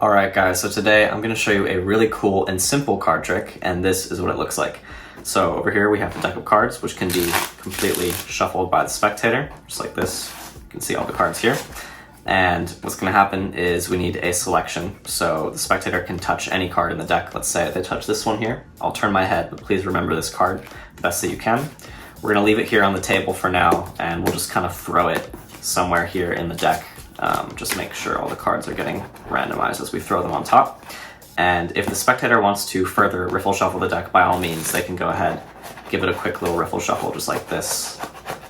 Alright guys, so today I'm going to show you a really cool and simple card trick, and this is what it looks like. So over here we have the deck of cards, which can be completely shuffled by the spectator, just like this. You can see all the cards here. And what's going to happen is we need a selection, so the spectator can touch any card in the deck. Let's say they touch this one here. I'll turn my head, but please remember this card the best that you can. We're going to leave it here on the table for now, and we'll just kind of throw it somewhere here in the deck. Just make sure all the cards are getting randomized as we throw them on top. And if the spectator wants to further riffle shuffle the deck, by all means, they can go ahead, give it a quick little riffle shuffle just like this.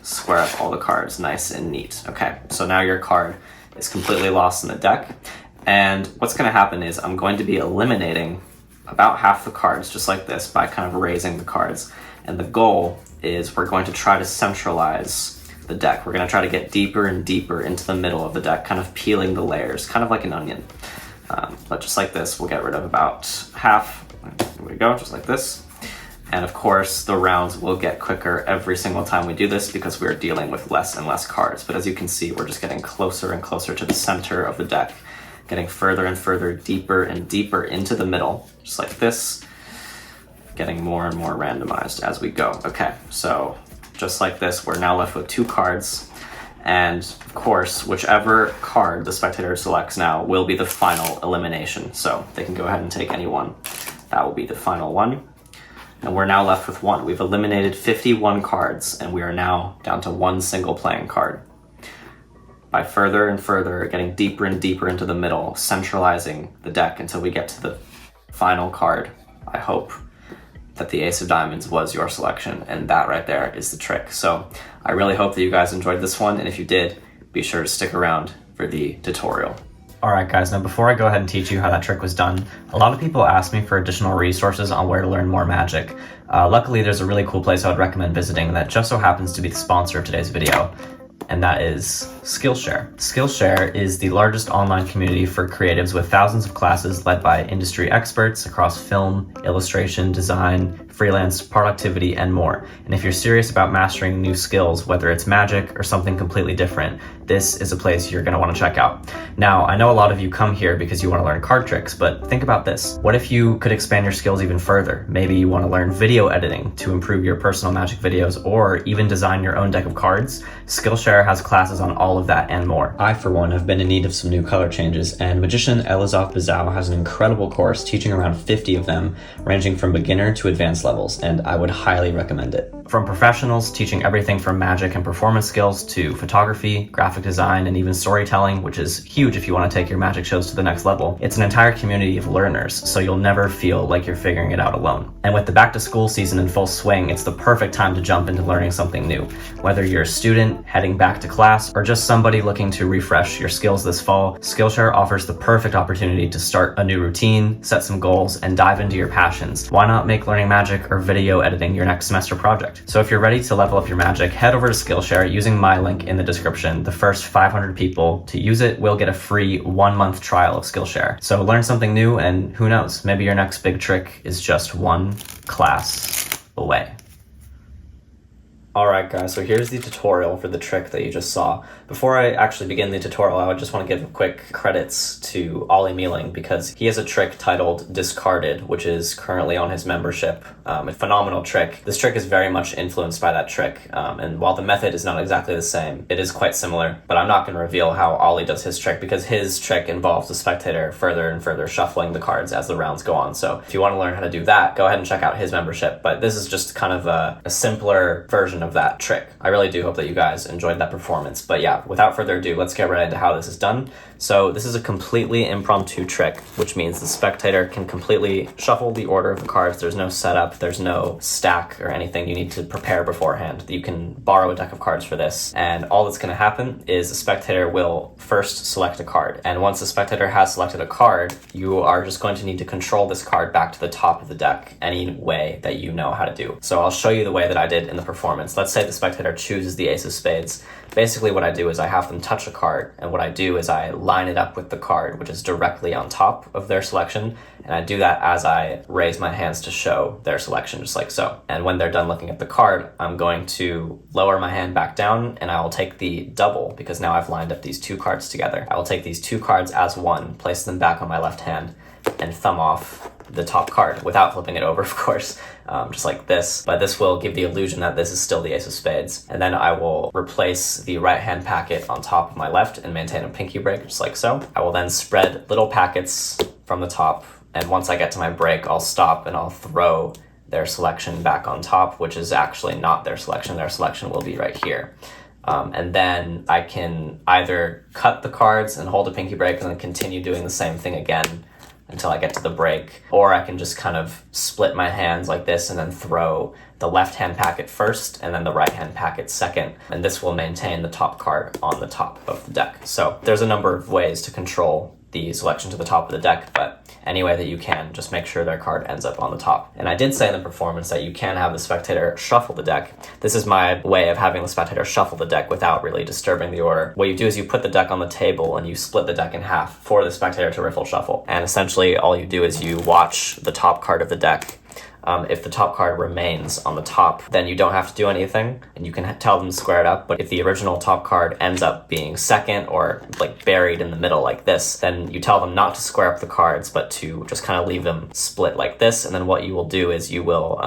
Square up all the cards nice and neat. Okay, so now your card is completely lost in the deck. And what's going to happen is I'm going to be eliminating about half the cards just like this by kind of raising the cards. And the goal is we're going to try to centralize the deck. We're going to try to get deeper and deeper into the middle of the deck, kind of peeling the layers, kind of like an onion. But just like this, we'll get rid of about half. Here we go, just like this. And of course, the rounds will get quicker every single time we do this because we're dealing with less and less cards. But as you can see, we're just getting closer and closer to the center of the deck, getting further and further, deeper and deeper into the middle, just like this, getting more and more randomized as we go. Okay, so just like this, we're now left with two cards. And of course, whichever card the spectator selects now will be the final elimination. So they can go ahead and take any one. That will be the final one. And we're now left with one. We've eliminated 51 cards, and we are now down to one single playing card. By further and further, getting deeper and deeper into the middle, centralizing the deck until we get to the final card, I hope that the Ace of Diamonds was your selection, and that right there is the trick. So I really hope that you guys enjoyed this one, and if you did, be sure to stick around for the tutorial. Alright guys, now before I go ahead and teach you how that trick was done, a lot of people ask me for additional resources on where to learn more magic. Luckily, there's a really cool place I would recommend visiting that just so happens to be the sponsor of today's video, and that is Skillshare. Skillshare is the largest online community for creatives with thousands of classes led by industry experts across film, illustration, design, freelance, productivity, and more. And if you're serious about mastering new skills, whether it's magic or something completely different, this is a place you're going to want to check out. Now, I know a lot of you come here because you want to learn card tricks, but think about this. What if you could expand your skills even further? Maybe you want to learn video editing to improve your personal magic videos, or even design your own deck of cards. Skillshare has classes on all of that and more. I, for one, have been in need of some new color changes, and magician Elizabeth Bazau has an incredible course teaching around 50 of them, ranging from beginner to advanced levels, and I would highly recommend it. From professionals teaching everything from magic and performance skills to photography, graphic design, and even storytelling, which is huge if you want to take your magic shows to the next level. It's an entire community of learners, so you'll never feel like you're figuring it out alone. And with the back to school season in full swing, it's the perfect time to jump into learning something new. Whether you're a student heading back to class or just somebody looking to refresh your skills this fall, Skillshare offers the perfect opportunity to start a new routine, set some goals, and dive into your passions. Why not make learning magic or video editing your next semester project? So if you're ready to level up your magic, head over to Skillshare using my link in the description. The first 500 people to use it will get a free 1-month trial of Skillshare. So learn something new, and who knows, maybe your next big trick is just one class away. Alright guys, so here's the tutorial for the trick that you just saw. Before I actually begin the tutorial, I would just want to give quick credits to Ollie Mealing because he has a trick titled Discarded, which is currently on his membership. A phenomenal trick. This trick is very much influenced by that trick, and while the method is not exactly the same, it is quite similar, but I'm not going to reveal how Ollie does his trick because his trick involves the spectator further and further shuffling the cards as the rounds go on. So if you want to learn how to do that, go ahead and check out his membership, but this is just kind of a simpler version of that trick. I really do hope that you guys enjoyed that performance. But yeah, without further ado, let's get right into how this is done. So this is a completely impromptu trick, which means the spectator can completely shuffle the order of the cards. There's no setup, there's no stack or anything you need to prepare beforehand. You can borrow a deck of cards for this, and all that's going to happen is the spectator will first select a card. And once the spectator has selected a card, you are just going to need to control this card back to the top of the deck any way that you know how to do. So I'll show you the way that I did in the performance. cards. Let's say the spectator chooses the ace of spades. Basically what I do is I have them touch a card, and what I do is I line it up with the card, which is directly on top of their selection, and I do that as I raise my hands to show their selection, just like so. And when they're done looking at the card, I'm going to lower my hand back down, and I will take the double, because now I've lined up these two cards together. I will take these two cards as one, place them back on my left hand, and thumb off the top card without flipping it over, of course, just like this. But this will give the illusion that this is still the ace of spades. And then I will replace the right hand packet on top of my left and maintain a pinky break, just like so. I will then spread little packets from the top, and once I get to my break, I'll stop and I'll throw their selection back on top, which is actually not their selection. Their selection will be right here. And then I can either cut the cards and hold a pinky break and then continue doing the same thing again until I get to the break, or I can just kind of split my hands like this and then throw the left hand packet first and then the right hand packet second, and this will maintain the top card on the top of the deck. So there's a number of ways to control the selection to the top of the deck, but any way that you can, just make sure their card ends up on the top. And I did say in the performance that you can have the spectator shuffle the deck. This is my way of having the spectator shuffle the deck without really disturbing the order. What you do is you put the deck on the table and you split the deck in half for the spectator to riffle shuffle. And essentially all you do is you watch the top card of the deck. If the top card remains on the top, then you don't have to do anything, and you can tell them to square it up. But if the original top card ends up being second or like buried in the middle like this, then you tell them not to square up the cards, but to just kind of leave them split like this. And then what you will do is you will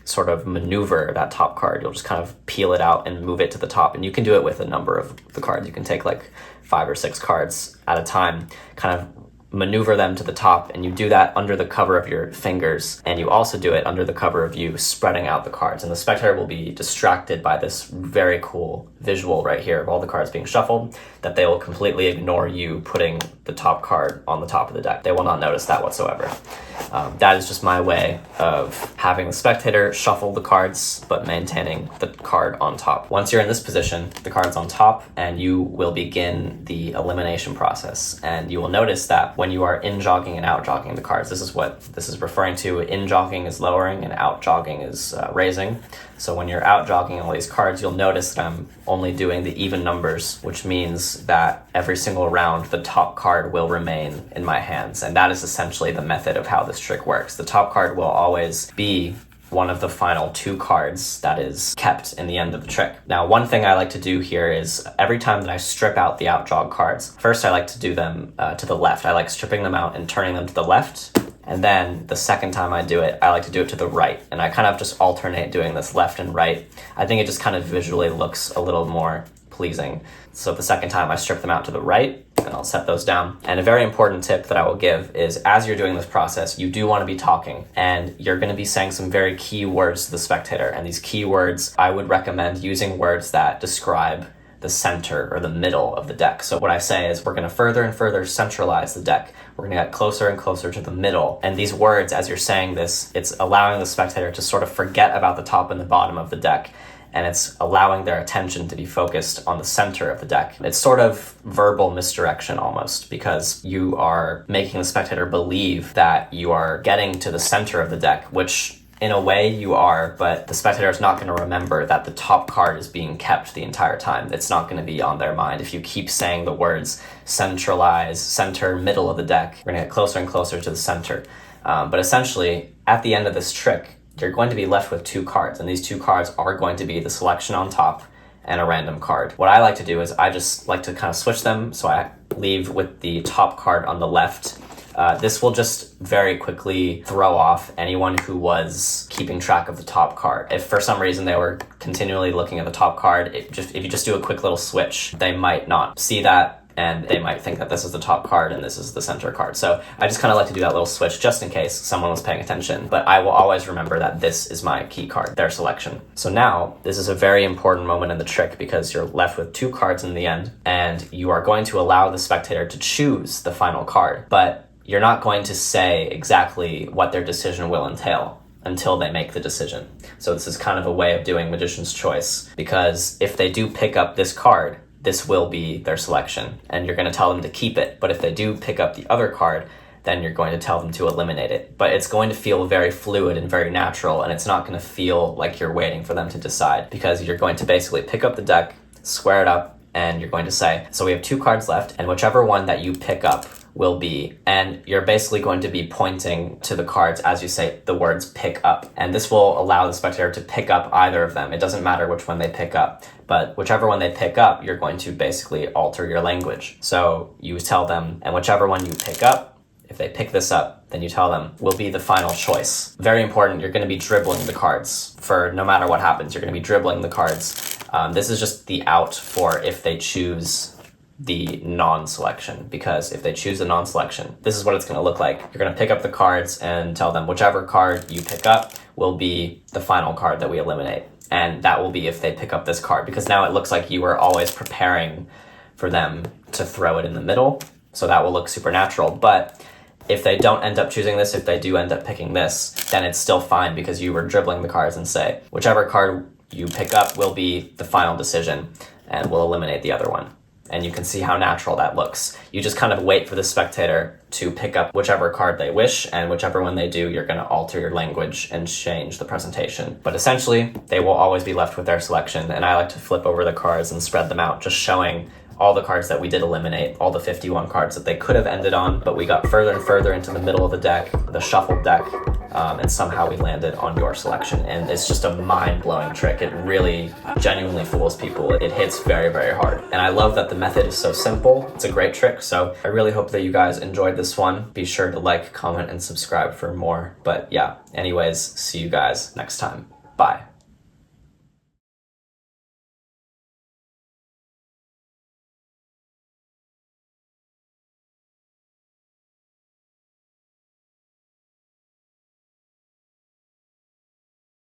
sort of maneuver that top card. You'll just kind of peel it out and move it to the top. And you can do it with a number of the cards. You can take like 5 or 6 cards at a time, kind of maneuver them to the top, and you do that under the cover of your fingers, and you also do it under the cover of you spreading out the cards, and the spectator will be distracted by this very cool visual right here of all the cards being shuffled, that they will completely ignore you putting the top card on the top of the deck. They will not notice that whatsoever. That is just my way of having the spectator shuffle the cards, but maintaining the card on top. Once you're in this position, the card's on top, and you will begin the elimination process. And you will notice that when you are in jogging and out jogging the cards, this is what this is referring to. In jogging is lowering and out jogging is raising. So when you're out jogging all these cards, you'll notice that I'm only doing the even numbers, which means that every single round, the top card will remain in my hands. And that is essentially the method of how this trick works. The top card will always be one of the final 2 cards that is kept in the end of the trick. Now, one thing I like to do here is every time that I strip out the outjog cards, first I like to do them to the left. I like stripping them out and turning them to the left. And then the second time I do it, I like to do it to the right. And I kind of just alternate doing this left and right. I think it just kind of visually looks a little more pleasing. So the second time I strip them out to the right, and I'll set those down. And a very important tip that I will give is as you're doing this process, you do want to be talking, and you're going to be saying some very key words to the spectator. And these key words, I would recommend using words that describe the center or the middle of the deck. So what I say is we're going to further and further centralize the deck. We're going to get closer and closer to the middle. And these words, as you're saying this, it's allowing the spectator to sort of forget about the top and the bottom of the deck. And it's allowing their attention to be focused on the center of the deck. It's sort of verbal misdirection almost, because you are making the spectator believe that you are getting to the center of the deck, which in a way you are, but the spectator is not going to remember that the top card is being kept the entire time. It's not going to be on their mind. If you keep saying the words centralize, center, middle of the deck, you're going to get closer and closer to the center. But essentially, at the end of this trick, you're going to be left with 2 cards, and these 2 cards are going to be the selection on top and a random card. What I like to do is I just like to kind of switch them, so I leave with the top card on the left. This will just very quickly throw off anyone who was keeping track of the top card. If for some reason they were continually looking at the top card, if you just do a quick little switch, they might not see that, and they might think that this is the top card and this is the center card. So I just kind of like to do that little switch just in case someone was paying attention. But I will always remember that this is my key card, their selection. So now this is a very important moment in the trick, because you're left with 2 cards in the end, and you are going to allow the spectator to choose the final card. But you're not going to say exactly what their decision will entail until they make the decision. So this is kind of a way of doing Magician's Choice, because if they do pick up this card, this will be their selection, and you're going to tell them to keep it. But if they do pick up the other card, then you're going to tell them to eliminate it. But it's going to feel very fluid and very natural, and it's not going to feel like you're waiting for them to decide, because you're going to basically pick up the deck, square it up, and you're going to say, so we have 2 cards left, and whichever one that you pick up will be, and you're basically going to be pointing to the cards as you say the words pick up. And this will allow the spectator to pick up either of them. It doesn't matter which one they pick up, but whichever one they pick up, you're going to basically alter your language. So you tell them, and whichever one you pick up, if they pick this up, then you tell them, will be the final choice. Very important, you're going to be dribbling the cards. For no matter what happens, you're going to be dribbling the cards. This is just the out for if they choose the non-selection, because if they choose the non-selection, this is what it's going to look like. You're going to pick up the cards and tell them whichever card you pick up will be the final card that we eliminate. And that will be if they pick up this card, because now it looks like you were always preparing for them to throw it in the middle. So that will look supernatural. But if they don't end up choosing this, if they do end up picking this, then it's still fine, because you were dribbling the cards and say, whichever card you pick up will be the final decision and we'll eliminate the other one. And you can see how natural that looks. You just kind of wait for the spectator to pick up whichever card they wish, and whichever one they do, you're going to alter your language and change the presentation. But essentially, they will always be left with their selection, and I like to flip over the cards and spread them out, just showing all the cards that we did eliminate, all the 51 cards that they could have ended on, but we got further and further into the middle of the deck, the shuffled deck, and somehow we landed on your selection. And it's just a mind-blowing trick. It really genuinely fools people. It hits very, very hard. And I love that the method is so simple. It's a great trick. So I really hope that you guys enjoyed this one. Be sure to like, comment, and subscribe for more. But yeah, anyways, see you guys next time. Bye.